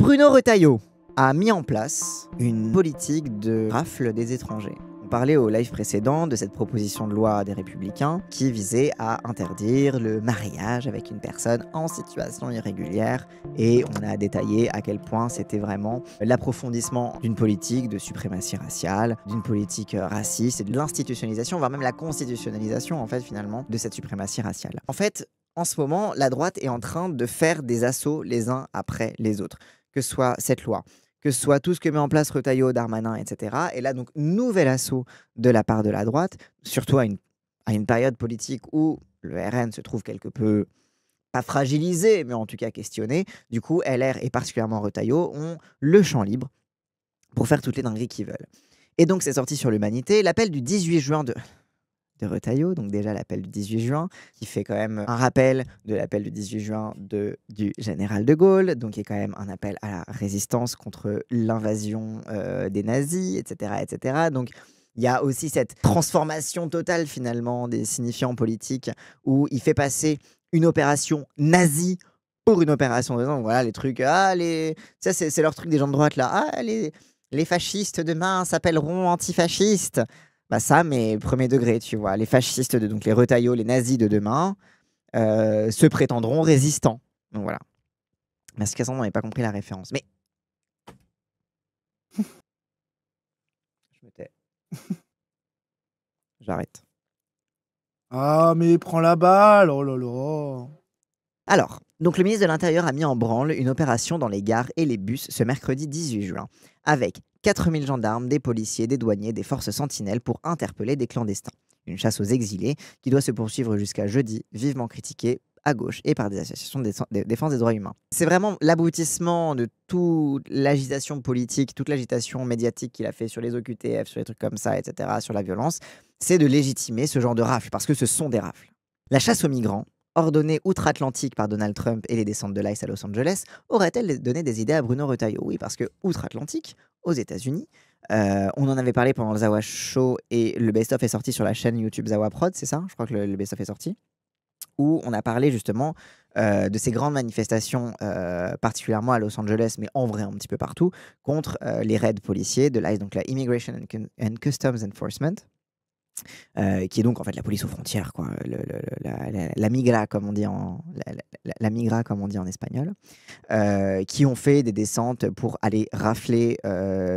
Bruno Retailleau a mis en place une politique de rafle des étrangers. On parlait au live précédent de cette proposition de loi des Républicains qui visait à interdire le mariage avec une personne en situation irrégulière, et on a détaillé à quel point c'était vraiment l'approfondissement d'une politique de suprématie raciale, d'une politique raciste et de l'institutionnalisation, voire même la constitutionnalisation en fait finalement de cette suprématie raciale. En fait, en ce moment, la droite est en train de faire des assauts les uns après les autres, que ce soit cette loi, que ce soit tout ce que met en place Retailleau, Darmanin, etc. Et là, donc, nouvel assaut de la part de la droite, surtout à une période politique où le RN se trouve quelque peu, pas fragilisé, mais en tout cas questionné. Du coup, LR et particulièrement Retailleau ont le champ libre pour faire toutes les dingueries qu'ils veulent. Et donc, c'est sorti sur l'Humanité, l'appel du 18 juin de Retailleau, donc déjà l'appel du 18 juin, qui fait quand même un rappel de l'appel du 18 juin du général de Gaulle, donc qui est quand même un appel à la résistance contre l'invasion des nazis, etc., etc. Donc il y a aussi cette transformation totale finalement des signifiants politiques où il fait passer une opération nazie pour une opération de donc voilà les trucs, ça c'est leur truc des gens de droite là, les fascistes demain s'appelleront antifascistes. Bah ça, mais premier degré, tu vois. Les fascistes, donc les Retailleau, les nazis de demain, se prétendront résistants. Donc voilà. Merci Cassandre, on n'avait pas compris la référence. Mais... Je me tais. J'arrête. Ah, mais prends la balle, oh là là. Alors, donc le ministre de l'Intérieur a mis en branle une opération dans les gares et les bus ce mercredi 18 juin, avec 4000 gendarmes, des policiers, des douaniers, des forces sentinelles pour interpeller des clandestins. Une chasse aux exilés qui doit se poursuivre jusqu'à jeudi, vivement critiquée à gauche et par des associations de défense des droits humains. C'est vraiment l'aboutissement de toute l'agitation politique, toute l'agitation médiatique qu'il a fait sur les OQTF, sur les trucs comme ça, etc., sur la violence, c'est de légitimer ce genre de rafles, parce que ce sont des rafles. La chasse aux migrants, ordonnée outre-Atlantique par Donald Trump et les descentes de l'ICE à Los Angeles, aurait-elle donné des idées à Bruno Retailleau? Oui, parce que outre-Atlantique, aux États-Unis, on en avait parlé pendant le Zawa Show et le best-of est sorti sur la chaîne YouTube Zawa Prod, c'est ça? Je crois que le best-of est sorti. Où on a parlé justement de ces grandes manifestations, particulièrement à Los Angeles, mais en vrai un petit peu partout, contre les raids policiers de l'ICE, donc la Immigration and Customs Enforcement. Qui est donc en fait la police aux frontières, quoi, la migra comme on dit la migra comme on dit en espagnol, qui ont fait des descentes pour aller rafler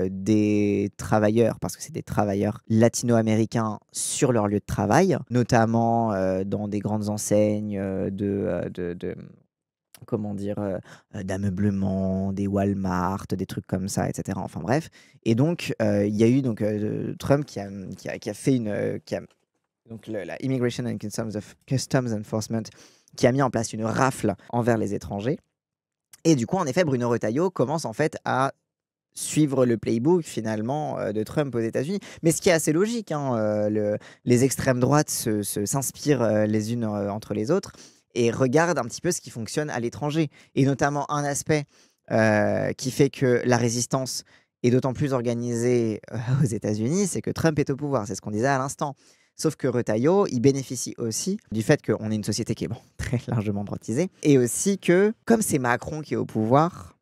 des travailleurs, parce que c'est des travailleurs latino-américains sur leur lieu de travail, notamment dans des grandes enseignes comment dire, d'ameublement, des Walmart, des trucs comme ça, etc. Enfin bref. Et donc, il y a eu donc, Trump qui a fait donc la Immigration and Customs Enforcement, qui a mis en place une rafle envers les étrangers. Et du coup, en effet, Bruno Retailleau commence en fait à suivre le playbook finalement de Trump aux États-Unis. Mais ce qui est assez logique, hein, les extrêmes droites s'inspirent les unes entre les autres et regardent un petit peu ce qui fonctionne à l'étranger. Et notamment un aspect qui fait que la résistance est d'autant plus organisée aux États-Unis, c'est que Trump est au pouvoir. C'est ce qu'on disait à l'instant. Sauf que Retailleau, il bénéficie aussi du fait qu'on est une société qui est très largement droitisée. Et aussi que, comme c'est Macron qui est au pouvoir,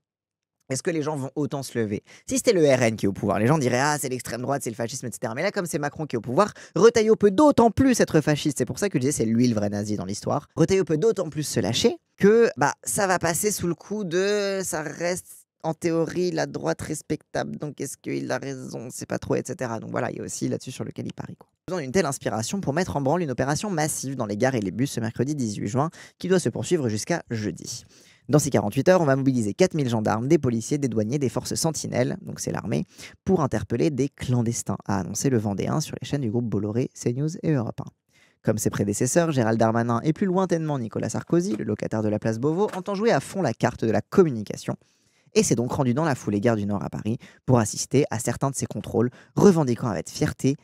est-ce que les gens vont autant se lever? Si c'était le RN qui est au pouvoir, les gens diraient « Ah, c'est l'extrême droite, c'est le fascisme, etc. » Mais là, comme c'est Macron qui est au pouvoir, Retailleau peut d'autant plus être fasciste. C'est pour ça que je disais c'est lui le vrai nazi dans l'histoire. Retailleau peut d'autant plus se lâcher que ça va passer sous le coup de « ça reste en théorie la droite respectable, donc est-ce qu'il a raison? C'est pas trop, etc. » Donc voilà, il y a aussi là-dessus sur lequel il parie, quoi. Besoin d'une telle inspiration pour mettre en branle une opération massive dans les gares et les bus ce mercredi 18 juin qui doit se poursuivre jusqu'à jeudi. Dans ces 48 heures, on va mobiliser 4000 gendarmes, des policiers, des douaniers, des forces sentinelles, donc c'est l'armée, pour interpeller des clandestins, a annoncé le Vendéen sur les chaînes du groupe Bolloré, CNews et Europe 1. Comme ses prédécesseurs, Gérald Darmanin et plus lointainement Nicolas Sarkozy, le locataire de la place Beauvau, entend jouer à fond la carte de la communication et s'est donc rendu dans la foulée gare du Nord à Paris pour assister à certains de ces contrôles, revendiquant avec fierté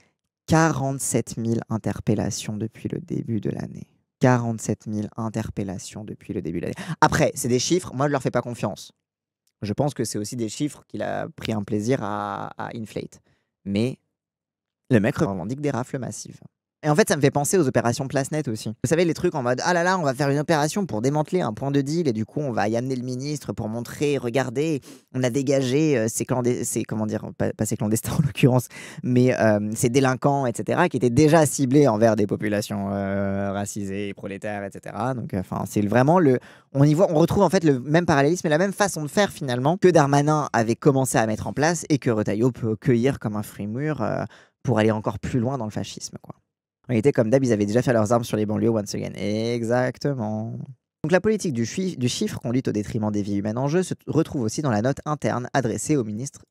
47 000 interpellations depuis le début de l'année. 47 000 interpellations depuis le début de l'année. Après, c'est des chiffres, moi je leur fais pas confiance. Je pense que c'est aussi des chiffres qu'il a pris un plaisir à inflate. Mais le mec revendique des rafles massives. Et en fait, ça me fait penser aux opérations Place Net aussi. Vous savez, les trucs en mode ah là là, on va faire une opération pour démanteler un point de deal et du coup, on va y amener le ministre pour montrer, regardez, on a dégagé ces comment dire, pas ces clandestins en l'occurrence, mais ces délinquants, etc., qui étaient déjà ciblés envers des populations racisées, prolétaires, etc. Donc, enfin, c'est vraiment on retrouve en fait le même parallélisme et la même façon de faire finalement que Darmanin avait commencé à mettre en place et que Retailleau peut cueillir comme un fruit mûr pour aller encore plus loin dans le fascisme, quoi. En réalité, comme d'hab, ils avaient déjà fait leurs armes sur les banlieues once again. Exactement. Donc la politique du chiffre, conduite au détriment des vies humaines en jeu, se retrouve aussi dans la note interne adressée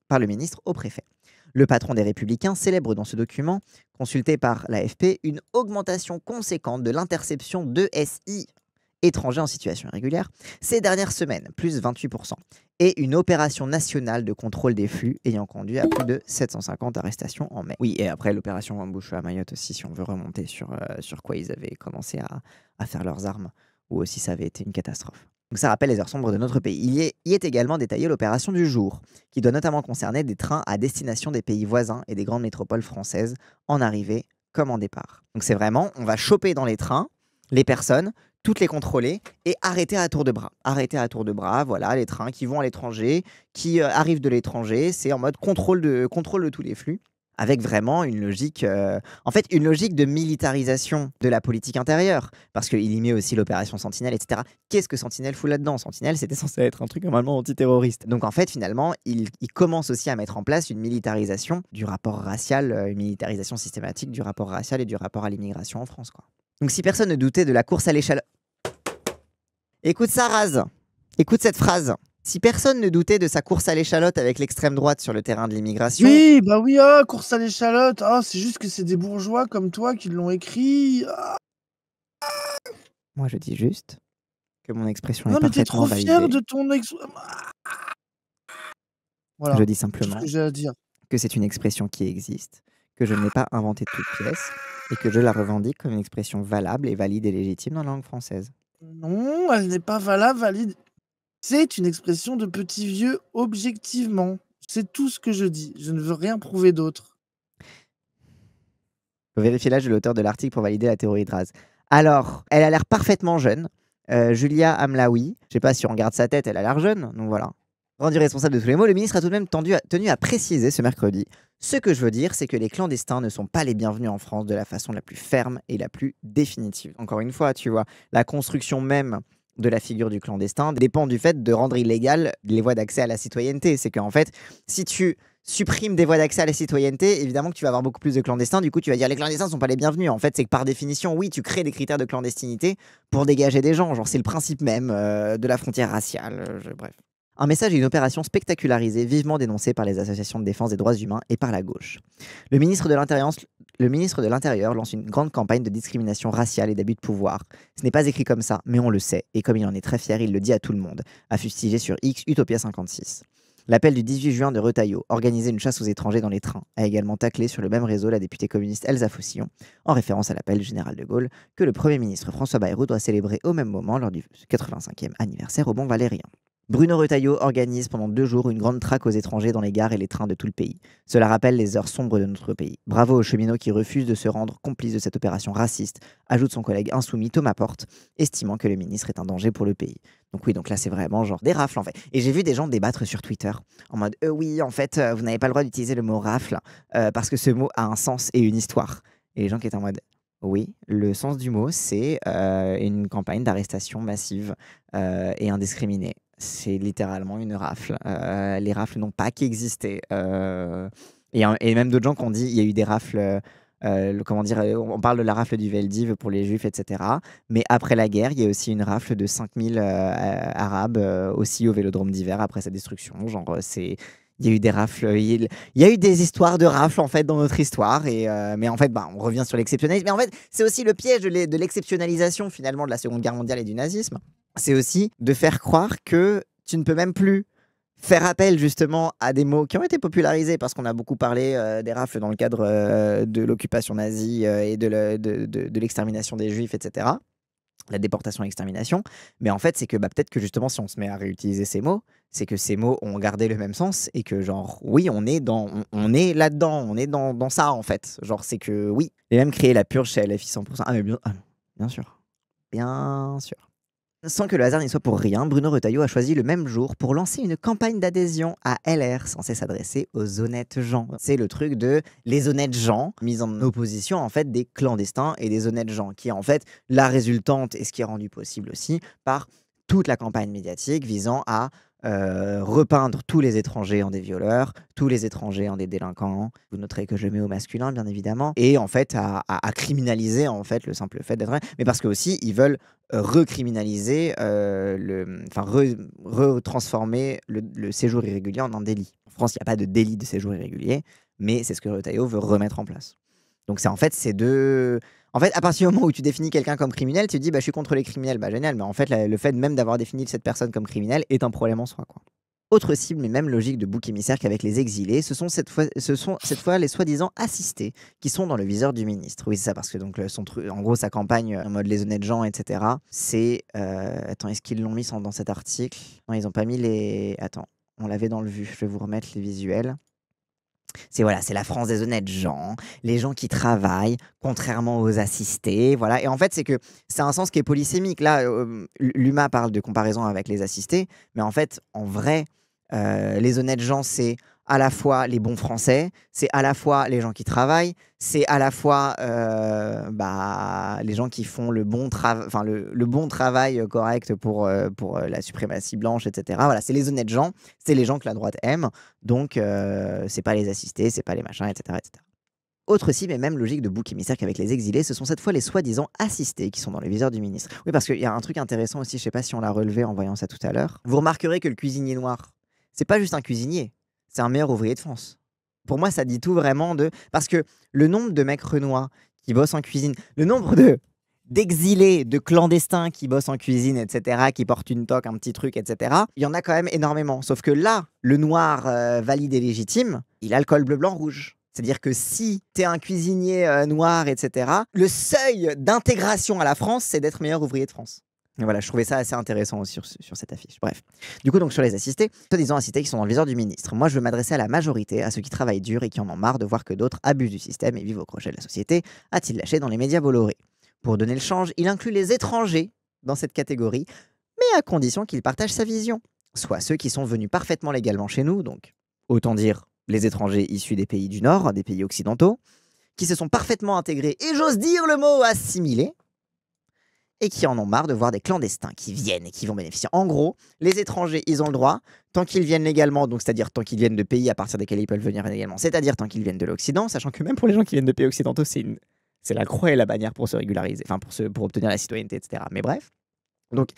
par le ministre au préfet. Le patron des Républicains célèbre dans ce document, consulté par l'AFP, une augmentation conséquente de l'interception de SI étrangers en situation irrégulière ces dernières semaines, plus 28%, et une opération nationale de contrôle des flux ayant conduit à plus de 750 arrestations en mai. Oui, et après l'opération Embouche à Mayotte aussi, si on veut remonter sur quoi ils avaient commencé à faire leurs armes, ou aussi ça avait été une catastrophe. Donc ça rappelle les heures sombres de notre pays. Y est également détaillée l'opération du jour, qui doit notamment concerner des trains à destination des pays voisins et des grandes métropoles françaises, en arrivée comme en départ. Donc c'est vraiment, on va choper dans les trains les personnes, toutes les contrôler et arrêter à tour de bras. Arrêter à tour de bras, voilà, les trains qui vont à l'étranger, qui arrivent de l'étranger, c'est en mode contrôle de tous les flux, avec vraiment une logique, en fait, une logique de militarisation de la politique intérieure, parce qu'il y met aussi l'opération Sentinelle, etc. Qu'est-ce que Sentinelle fout là-dedans? Sentinelle, c'était censé être un truc normalement antiterroriste. Donc en fait, finalement, il commence aussi à mettre en place une militarisation du rapport racial, une militarisation systématique du rapport racial et du rapport à l'immigration en France, quoi. Donc si personne ne doutait de la course à l'échalote... Écoute ça, Raz. Écoute cette phrase. Si personne ne doutait de sa course à l'échalote avec l'extrême droite sur le terrain de l'immigration... Oui, bah oui, ah, course à l'échalote. Ah, c'est juste que c'est des bourgeois comme toi qui l'ont écrit. Ah. Moi, je dis juste que mon expression Non, est mais t'es parfaitement trop fier validée. de ton Voilà, Je dis c'est tout ce simplement que j'ai à dire. que c'est une expression qui existe, que je ne l'ai pas inventée de toutes pièces et que je la revendique comme une expression valable et valide et légitime dans la langue française. Non, elle n'est pas valable, valide. C'est une expression de petit vieux objectivement. C'est tout ce que je dis. Je ne veux rien prouver d'autre. Faut vérifier l'âge de l'auteur de l'article pour valider la théorie de Raz. Alors, elle a l'air parfaitement jeune. Julia Amlaoui, je sais pas si on regarde sa tête, elle a l'air jeune, donc voilà. Rendu responsable de tous les maux, le ministre a tout de même tenu à préciser ce mercredi. Ce que je veux dire, c'est que les clandestins ne sont pas les bienvenus en France de la façon la plus ferme et la plus définitive. Encore une fois, tu vois, la construction même de la figure du clandestin dépend du fait de rendre illégales les voies d'accès à la citoyenneté. C'est qu'en fait, si tu supprimes des voies d'accès à la citoyenneté, évidemment que tu vas avoir beaucoup plus de clandestins. Du coup, tu vas dire les clandestins ne sont pas les bienvenus. En fait, c'est que par définition, oui, tu crées des critères de clandestinité pour dégager des gens. Genre, c'est le principe même de la frontière raciale. Bref. Un message et une opération spectacularisée, vivement dénoncée par les associations de défense des droits humains et par la gauche. Le ministre de l'Intérieur lance une grande campagne de discrimination raciale et d'abus de pouvoir. Ce n'est pas écrit comme ça, mais on le sait, et comme il en est très fier, il le dit à tout le monde, a fustigé sur X Utopia 56. L'appel du 18 juin de Retailleau, organiser une chasse aux étrangers dans les trains, a également taclé sur le même réseau la députée communiste Elsa Faucillon, en référence à l'appel du général de Gaulle que le Premier ministre François Bayrou doit célébrer au même moment lors du 85e anniversaire au Bon Valérien. Bruno Retailleau organise pendant 2 jours une grande traque aux étrangers dans les gares et les trains de tout le pays. Cela rappelle les heures sombres de notre pays. Bravo aux cheminots qui refusent de se rendre complices de cette opération raciste, ajoute son collègue insoumis Thomas Porte, estimant que le ministre est un danger pour le pays. Donc oui, donc là c'est vraiment genre des rafles en fait. Et j'ai vu des gens débattre sur Twitter en mode oui, en fait, vous n'avez pas le droit d'utiliser le mot rafle parce que ce mot a un sens et une histoire. Et les gens qui étaient en mode oui, le sens du mot, c'est une campagne d'arrestation massive et indiscriminée. C'est littéralement une rafle. Les rafles n'ont pas qu'existé. Et même d'autres gens qui ont dit il y a eu des rafles. Comment dire, on parle de la rafle du Veldiv pour les juifs, etc. Mais après la guerre, il y a aussi une rafle de 5000 arabes aussi au vélodrome d'hiver après sa destruction. Genre, il y a eu des rafles, il y a eu des histoires de rafles en fait dans notre histoire. Mais en fait, on revient sur l'exceptionnalisme. Mais en fait, c'est aussi le piège de l'exceptionnalisation finalement de la Seconde Guerre mondiale et du nazisme. C'est aussi de faire croire que tu ne peux même plus faire appel justement à des mots qui ont été popularisés parce qu'on a beaucoup parlé des rafles dans le cadre de l'occupation nazie et de l'extermination des juifs, etc. la déportation et l'extermination. Mais en fait, c'est que peut-être que justement, si on se met à réutiliser ces mots, c'est que ces mots ont gardé le même sens et que genre, oui, on est là-dedans, on est dans ça en fait. Genre, c'est que oui, et même créer la purge chez LFI 100%. Ah mais bien sûr, bien sûr. Sans que le hasard n'y soit pour rien, Bruno Retailleau a choisi le même jour pour lancer une campagne d'adhésion à LR censée s'adresser aux honnêtes gens. C'est le truc de les honnêtes gens, mis en opposition en fait des clandestins et des honnêtes gens, qui est en fait la résultante et ce qui est rendu possible aussi par toute la campagne médiatique visant à repeindre tous les étrangers en des violeurs, tous les étrangers en des délinquants. Vous noterez que je mets au masculin, bien évidemment. Et en fait, à criminaliser en fait le simple fait d'être... Mais parce que aussi, ils veulent recriminaliser, retransformer le séjour irrégulier en un délit. En France, il n'y a pas de délit de séjour irrégulier, mais c'est ce que Retailleau veut remettre en place. Donc c'est en fait ces deux... En fait, à partir du moment où tu définis quelqu'un comme criminel, tu te dis je suis contre les criminels, génial, mais en fait le fait même d'avoir défini cette personne comme criminel est un problème en soi, quoi. Autre cible, mais même logique de bouc émissaire qu'avec les exilés, ce sont cette fois les soi-disant assistés qui sont dans le viseur du ministre. Oui, c'est ça, parce que donc en gros sa campagne en mode les honnêtes gens, etc. C'est attends, est-ce qu'ils l'ont mis dans cet article? Non, ils n'ont pas mis les. Attends, on l'avait dans le vu. Je vais vous remettre les visuels. C'est voilà, c'est la France des honnêtes gens, les gens qui travaillent, contrairement aux assistés, voilà. Et en fait, c'est que c'est un sens qui est polysémique. Là, Luma parle de comparaison avec les assistés, mais en fait, en vrai, les honnêtes gens, c'est à la fois les bons Français, c'est à la fois les gens qui travaillent, c'est à la fois les gens qui font le bon travail correct pour la suprématie blanche, etc. Voilà, c'est les honnêtes gens, c'est les gens que la droite aime, donc c'est pas les assistés, c'est pas les machins, etc. etc. Autre cible et même logique de bouc émissaire qu'avec les exilés, ce sont cette fois les soi-disant assistés qui sont dans le viseur du ministre. Oui, parce qu'il y a un truc intéressant aussi, je sais pas si on l'a relevé en voyant ça tout à l'heure. Vous remarquerez que le cuisinier noir, c'est pas juste un cuisinier, c'est un meilleur ouvrier de France. Pour moi, ça dit tout vraiment de... Parce que le nombre de mecs renois qui bossent en cuisine, le nombre d'exilés, de clandestins qui bossent en cuisine, etc., qui portent une toque, un petit truc, etc., il y en a quand même énormément. Sauf que là, le noir valide et légitime, il a le col bleu, blanc, rouge. C'est-à-dire que si tu es un cuisinier noir, etc., le seuil d'intégration à la France, c'est d'être meilleur ouvrier de France. Et voilà, je trouvais ça assez intéressant aussi sur cette affiche. Bref. Du coup, donc sur les assistés, soi-disant assistés qui sont dans le viseur du ministre. Moi, je veux m'adresser à la majorité, à ceux qui travaillent dur et qui en ont marre de voir que d'autres abusent du système et vivent au crochet de la société, a-t-il lâché dans les médias Bolloré. Pour donner le change, il inclut les étrangers dans cette catégorie, mais à condition qu'ils partagent sa vision. Soit ceux qui sont venus parfaitement légalement chez nous, donc autant dire les étrangers issus des pays du Nord, des pays occidentaux, qui se sont parfaitement intégrés, et j'ose dire le mot assimilés, et qui en ont marre de voir des clandestins qui viennent et qui vont bénéficier. En gros, les étrangers, ils ont le droit, tant qu'ils viennent légalement, donc c'est-à-dire tant qu'ils viennent de pays à partir desquels ils peuvent venir légalement, c'est-à-dire tant qu'ils viennent de l'Occident, sachant que même pour les gens qui viennent de pays occidentaux, c'est la croix et la bannière pour se régulariser, enfin pour obtenir la citoyenneté, etc. Mais bref, donc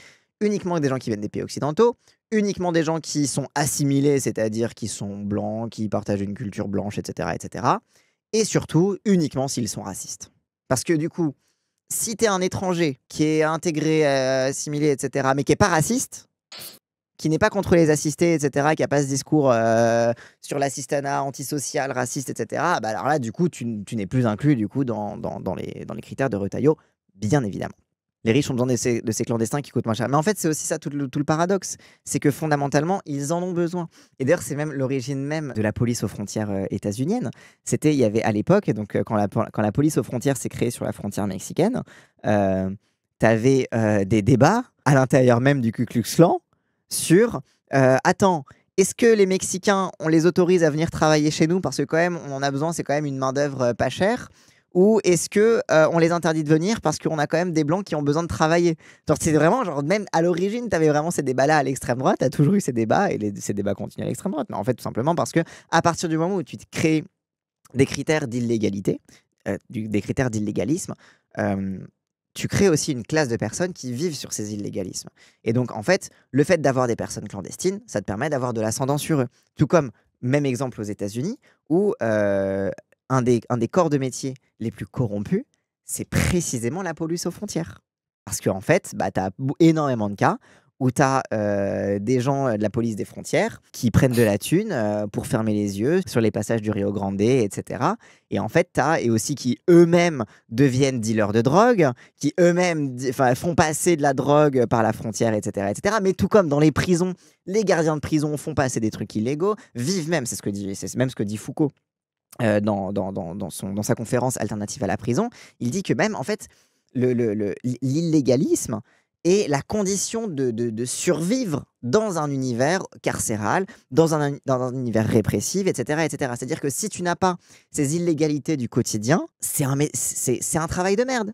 uniquement des gens qui viennent des pays occidentaux, uniquement des gens qui sont assimilés, c'est-à-dire qui sont blancs, qui partagent une culture blanche, etc., etc. Et surtout, uniquement s'ils sont racistes. Parce que du coup, si tu es un étranger qui est intégré, assimilé, etc., mais qui n'est pas raciste, qui n'est pas contre les assistés, etc., qui n'a pas ce discours sur l'assistanat antisocial, raciste, etc., bah alors là, du coup, tu n'es plus inclus du coup, dans les critères de Retailleau, bien évidemment. Les riches ont besoin de ces clandestins qui coûtent moins cher. Mais en fait, c'est aussi ça tout le paradoxe. C'est que fondamentalement, ils en ont besoin. Et d'ailleurs, c'est même l'origine même de la police aux frontières états-uniennes. Il y avait à l'époque, donc quand la police aux frontières s'est créée sur la frontière mexicaine, t'avais des débats à l'intérieur même du Ku Klux Klan sur attends, est-ce que les Mexicains, on les autorise à venir travailler chez nous parce que quand même, on en a besoin, c'est quand même une main-d'œuvre pas chère? Ou est-ce que on les interdit de venir parce qu'on a quand même des blancs qui ont besoin de travailler? Genre, c'est vraiment, genre, même à l'origine, tu avais vraiment ces débats-là à l'extrême droite, tu as toujours eu ces débats, et ces débats continuent à l'extrême droite. Mais en fait, tout simplement parce que à partir du moment où tu crées des critères d'illégalité, des critères d'illégalisme, tu crées aussi une classe de personnes qui vivent sur ces illégalismes. Et donc, en fait, le fait d'avoir des personnes clandestines, ça te permet d'avoir de l'ascendant sur eux. Tout comme, même exemple aux États-Unis, où un des corps de métier les plus corrompus, c'est précisément la police aux frontières. Parce qu'en fait, tu as énormément de cas où tu as des gens de la police des frontières qui prennent de la thune pour fermer les yeux sur les passages du Rio Grande, etc. Et en fait, et aussi qui eux-mêmes deviennent dealers de drogue, qui eux-mêmes font passer de la drogue par la frontière, etc., etc. Mais tout comme dans les prisons, les gardiens de prison font passer des trucs illégaux, vivent même, c'est même ce que dit Foucault dans sa conférence Alternative à la prison. Il dit que même, en fait, l'illégalisme est la condition de survivre dans un univers carcéral, dans un univers répressif, etc., etc. C'est-à-dire que si tu n'as pas ces illégalités du quotidien, c'est un travail de merde.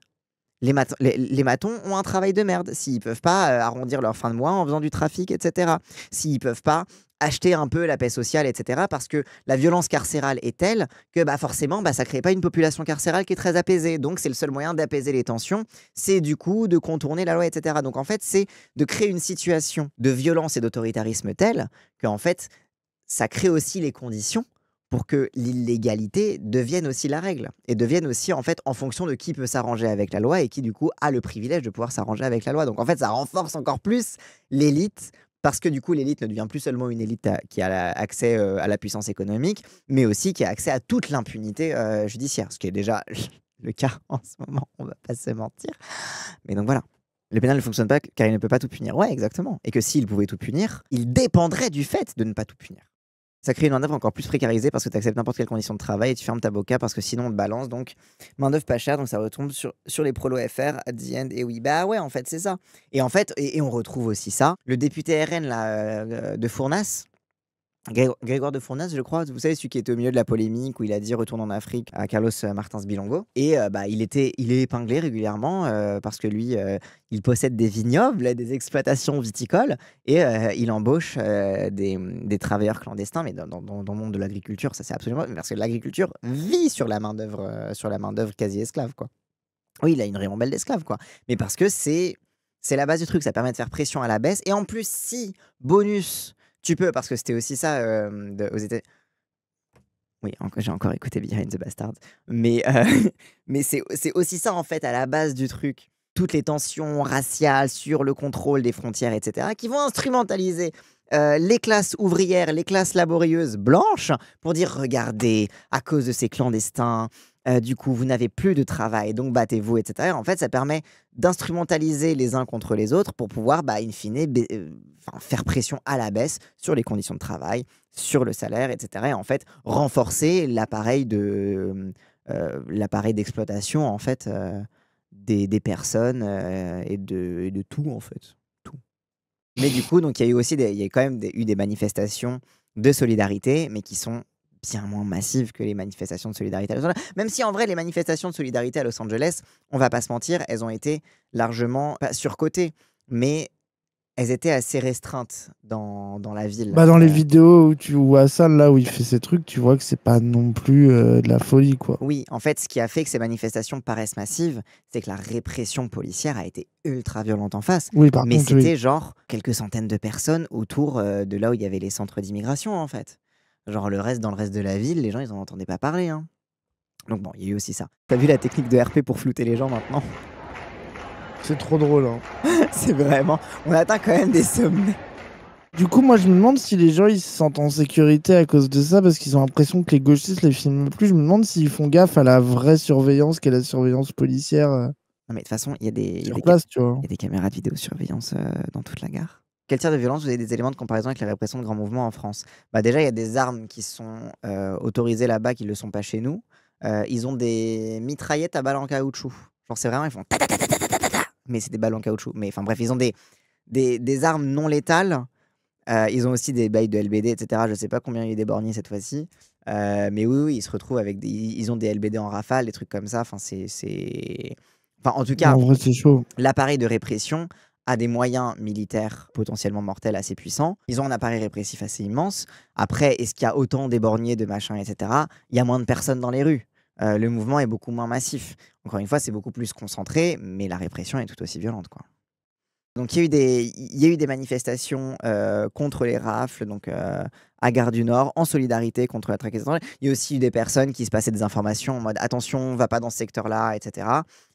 Les matons ont un travail de merde s'ils peuvent pas arrondir leur fin de mois en faisant du trafic, etc. S'ils peuvent pas acheter un peu la paix sociale, etc. Parce que la violence carcérale est telle que forcément, ça crée pas une population carcérale qui est très apaisée. Donc, c'est le seul moyen d'apaiser les tensions. C'est du coup de contourner la loi, etc. Donc, en fait, c'est de créer une situation de violence et d'autoritarisme telle qu'en fait, ça crée aussi les conditions pour que l'illégalité devienne aussi la règle et devienne aussi en fait en fonction de qui peut s'arranger avec la loi et qui du coup a le privilège de pouvoir s'arranger avec la loi. Donc en fait ça renforce encore plus l'élite parce que du coup l'élite ne devient plus seulement une élite qui a accès à la puissance économique, mais aussi qui a accès à toute l'impunité judiciaire, ce qui est déjà le cas en ce moment, on va pas se mentir. Mais donc voilà. Le pénal ne fonctionne pas car il ne peut pas tout punir. Ouais, exactement. Et que s'il pouvait tout punir, il dépendrait du fait de ne pas tout punir. Ça crée une main-d'œuvre encore plus précarisée parce que tu acceptes n'importe quelle condition de travail et tu fermes ta boca parce que sinon on te balance. Donc, main-d'œuvre pas chère, donc ça retombe sur les prolos FR at the end. Et oui, bah ouais, en fait, c'est ça. Et en fait, et on retrouve aussi ça. Le député RN là, de Fournas, Grégoire de Fournas, je crois, vous savez, celui qui était au milieu de la polémique où il a dit retourne en Afrique à Carlos Martins Bilongo. Et il est épinglé régulièrement parce que lui, il possède des vignobles, des exploitations viticoles et il embauche des travailleurs clandestins. Mais dans le monde de l'agriculture, ça c'est absolument. Parce que l'agriculture vit sur la main-d'œuvre quasi esclave, quoi. Oui, il a une ribambelle d'esclaves, quoi. Mais parce que c'est la base du truc, ça permet de faire pression à la baisse. Et en plus, si, bonus, tu peux, parce que c'était aussi ça aux États. Oui, j'ai encore écouté Behind the Bastards. Mais, mais c'est aussi ça, en fait, à la base du truc. Toutes les tensions raciales sur le contrôle des frontières, etc., qui vont instrumentaliser les classes ouvrières, les classes laborieuses blanches pour dire regardez, à cause de ces clandestins, du coup, vous n'avez plus de travail, donc battez-vous, etc. Et en fait, ça permet d'instrumentaliser les uns contre les autres pour pouvoir, in fine, faire pression à la baisse sur les conditions de travail, sur le salaire, etc. Et en fait, renforcer l'appareil d'exploitation, en fait, des personnes et de tout, en fait. Tout. Mais du coup, donc, il y a quand même eu des manifestations de solidarité, mais qui sont bien moins massives que les manifestations de solidarité à Los Angeles. Même si en vrai, les manifestations de solidarité à Los Angeles, on va pas se mentir, elles ont été largement pas surcotées, mais elles étaient assez restreintes dans la ville. Dans les vidéos où tu vois ça, là où il fait ces trucs, tu vois que c'est pas non plus de la folie, quoi. Oui, en fait, ce qui a fait que ces manifestations paraissent massives, c'est que la répression policière a été ultra violente en face. Oui, par Mais contre, c'était genre quelques centaines de personnes autour de là où il y avait les centres d'immigration, en fait. Genre dans le reste de la ville, les gens, ils en entendaient pas parler, hein. Donc bon, il y a eu aussi ça. T'as vu la technique de RP pour flouter les gens maintenant? C'est trop drôle, hein. C'est vraiment... On atteint quand même des sommets. Du coup, moi, je me demande si les gens, ils se sentent en sécurité à cause de ça, parce qu'ils ont l'impression que les gauchistes les filment plus. Je me demande s'ils font gaffe à la vraie surveillance qu'est la surveillance policière Non, mais de toute façon, il y a sur place, tu vois. il y a des caméras de vidéosurveillance dans toute la gare. Quel type de violence, vous avez des éléments de comparaison avec la répression de grands mouvements en France? Déjà, il y a des armes qui sont autorisées là-bas, qui ne le sont pas chez nous. Ils ont des mitraillettes à balles en caoutchouc. Genre, c'est vraiment, ils font ta-ta-ta-ta-ta-ta-ta, mais c'est des balles en caoutchouc. Mais enfin, bref, ils ont des armes non létales. Ils ont aussi des bails de LBD, etc. Je sais pas combien il y a eu des borgniers cette fois-ci. Mais oui, ils se retrouvent avec ils ont des LBD en rafale, des trucs comme ça. Enfin, Enfin, en tout cas, En vrai, c'est chaud. l'appareil de répression a des moyens militaires potentiellement mortels assez puissants. Ils ont un appareil répressif assez immense. Après, est-ce qu'il y a autant des borgniers, de machins, etc. Il y a moins de personnes dans les rues. Le mouvement est beaucoup moins massif. Encore une fois, c'est beaucoup plus concentré, mais la répression est tout aussi violente, quoi. Donc il y a eu des manifestations contre les rafles, donc à Gare du Nord, en solidarité contre la traque étrangère. Il y a aussi eu des personnes qui se passaient des informations en mode attention, va pas dans ce secteur-là, etc.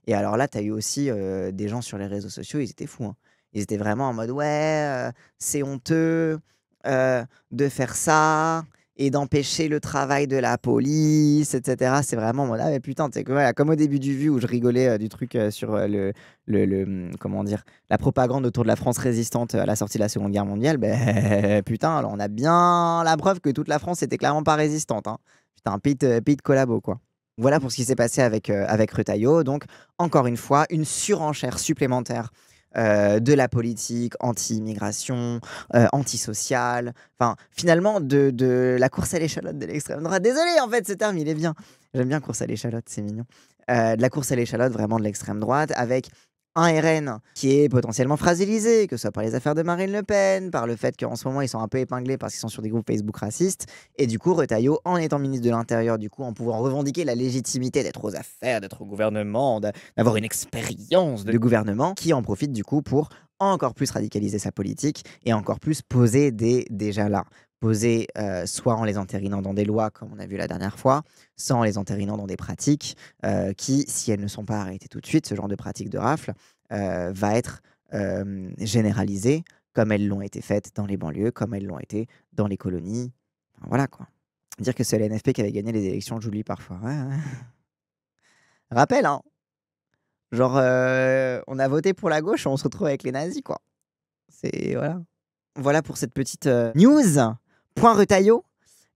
Et alors là, tu as eu aussi des gens sur les réseaux sociaux, ils étaient fous, hein. Ils étaient vraiment en mode ouais, c'est honteux de faire ça et d'empêcher le travail de la police, etc. C'est vraiment en mode ah mais putain, tu sais que voilà, comme au début du vu où je rigolais du truc sur comment dire, la propagande autour de la France résistante à la sortie de la Seconde Guerre mondiale. Ben putain, alors on a bien la preuve que toute la France était clairement pas résistante. Hein. Putain, un pays de collabo quoi. Voilà pour ce qui s'est passé avec Retailleau. Donc, encore une fois, une surenchère supplémentaire de la politique anti-immigration, antisociale. Enfin, finalement, de la course à l'échalote de l'extrême droite. Désolé, en fait, ce terme, il est bien. J'aime bien course à l'échalote, c'est mignon. De la course à l'échalote vraiment de l'extrême droite, avec un RN qui est potentiellement fragilisé, que ce soit par les affaires de Marine Le Pen, par le fait qu'en ce moment, ils sont un peu épinglés parce qu'ils sont sur des groupes Facebook racistes. Et du coup, Retailleau, en étant ministre de l'Intérieur, du coup, en pouvant revendiquer la légitimité d'être aux affaires, d'être au gouvernement, d'avoir une expérience de gouvernement, qui en profite du coup pour encore plus radicaliser sa politique et encore plus poser déjà là. Poser soit en les entérinant dans des lois, comme on a vu la dernière fois, soit en les entérinant dans des pratiques qui, si elles ne sont pas arrêtées tout de suite, ce genre de pratique de rafle, va être généralisée, comme elles l'ont été faites dans les banlieues, comme elles l'ont été dans les colonies. Enfin, voilà quoi. Dire que c'est l'NFP qui avait gagné les élections, j'oublie parfois. Ouais, ouais. Rappel, hein. Genre, on a voté pour la gauche, on se retrouve avec les nazis, quoi. C'est... Voilà. Voilà pour cette petite news. Point Retailleau.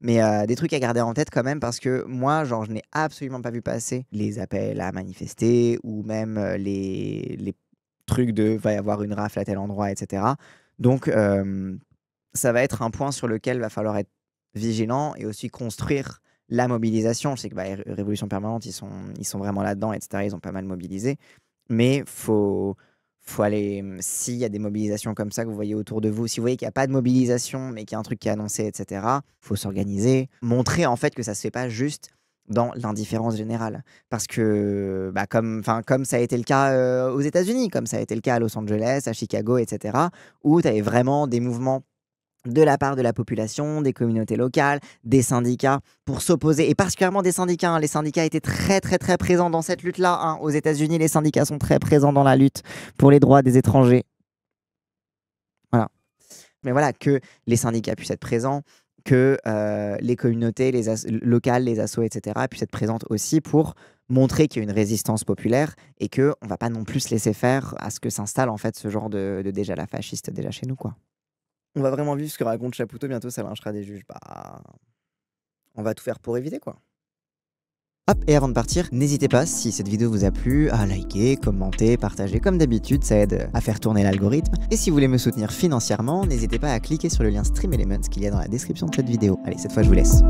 Mais des trucs à garder en tête quand même, parce que moi, genre, je n'ai absolument pas vu passer les appels à manifester ou même les trucs de va y avoir une rafle à tel endroit, etc. Donc, ça va être un point sur lequel va falloir être vigilant et aussi construire la mobilisation. Je sais que Révolution Permanente, ils sont vraiment là-dedans, etc. Ils ont pas mal mobilisé. Mais faut aller, s'il y a des mobilisations comme ça que vous voyez autour de vous, si vous voyez qu'il n'y a pas de mobilisation, mais qu'il y a un truc qui est annoncé, etc., faut s'organiser, montrer en fait que ça se fait pas juste dans l'indifférence générale. Parce que, comme ça a été le cas aux États-Unis, comme ça a été le cas à Los Angeles, à Chicago, etc., où tu avais vraiment des mouvements de la part de la population, des communautés locales, des syndicats, pour s'opposer, et particulièrement des syndicats. Hein. Les syndicats étaient très très très présents dans cette lutte-là. Hein. Aux États-Unis, les syndicats sont très présents dans la lutte pour les droits des étrangers. Voilà. Mais voilà, que les syndicats puissent être présents, que les communautés locales, les assos, etc., puissent être présentes aussi pour montrer qu'il y a une résistance populaire et qu'on ne va pas non plus se laisser faire à ce que s'installe en fait ce genre de déjà la fasciste déjà chez nous, quoi. On va vraiment vivre ce que raconte Chapoutot, bientôt ça lynchera des juges. On va tout faire pour éviter, quoi. Hop, et avant de partir, n'hésitez pas, si cette vidéo vous a plu, à liker, commenter, partager, comme d'habitude, ça aide à faire tourner l'algorithme. Et si vous voulez me soutenir financièrement, n'hésitez pas à cliquer sur le lien Stream Elements qu'il y a dans la description de cette vidéo. Allez, cette fois je vous laisse.